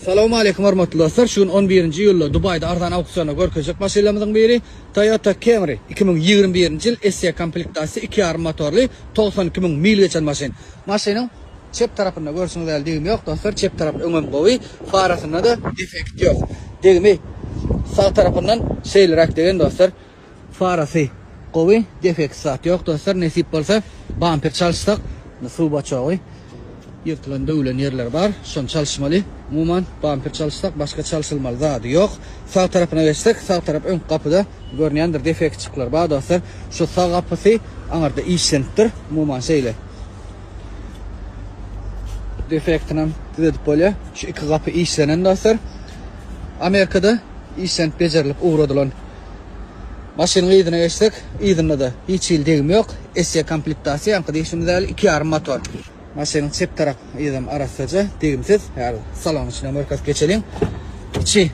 Assalamu alaykum hormatly dostlar. Şu 11-iyulda Dubayda ardan auksyona görkezek maşinalarımızın biri Toyota Camry 2021-yil Asia komplektasi 2.5 motorli 92 ming mil geçen maşin. Maşinin çep tarafında görürsünüz degim yok dostlar. Çep tarafı öňem gowy, farasında da defekt yok. Degimi sağ tarafından şeylerak degen dostlar. Farası gowy, defekt zat yok dostlar. Nesip bolsa bumper çalışsak, suw baçagy. Yırtılan dövülen yerler var. Son çalışmalı. Umuman bumper çalışsak başka çalışılmalı zadı yok. Sağ tarafına geçsek sağ taraf ön kapıda görünendir defektçikler var dostlar. Şu sağ kapısı anarda işleniptir. Umuman şeyle. Defektinin düzeltip böyle. Şu iki kapı işlenen dostlar. Amerika'da işlenip becerilip uğradılan. Maşının idine geçsek. İdine de hiç il degim yok. Asia komplektasi yankı değişimde 2.5 motor. Maşının çep taraf idem arasıca degimsiz. Yani salon içine merkez geçelim. İçi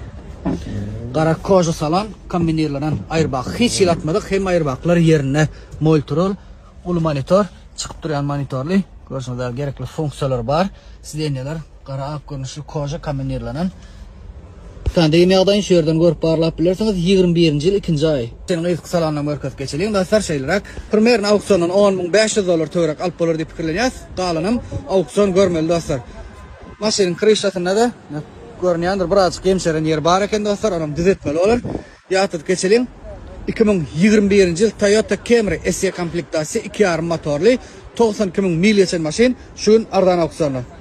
qara koja salon kombinirlenen airbag hiç il atmadık. Hem airbaglar yerine multirol, ulu monitor, çıkıp duran monitorli. Görüyorsunuz gerekli fonksiyalar var. Sizde neler? Qara ak görünüşlü koja kombinirlenen. Tandayım yağdan şu yerden görüp barlap bilirsiniz 21-yil 2. ay. Senin ilk salonuna merkez geçelim. Dostlar şeylerak. Primerin auksiyonun $10.500 töwerek alıp bolar dep pikirlenýäs. Galanım auksiyon görmeli dostlar. Maşynyň kryşasynda da görünýändir birazjyk gemşeren yer bar eken dostlar. Onu düzeltmeli bolar. Ýatyp geçelim. 2021-yil Toyota Camry Asia komplektasi 2.5 motorli 92 ming mil geçen maşin. Şuň ardan auksiyonu.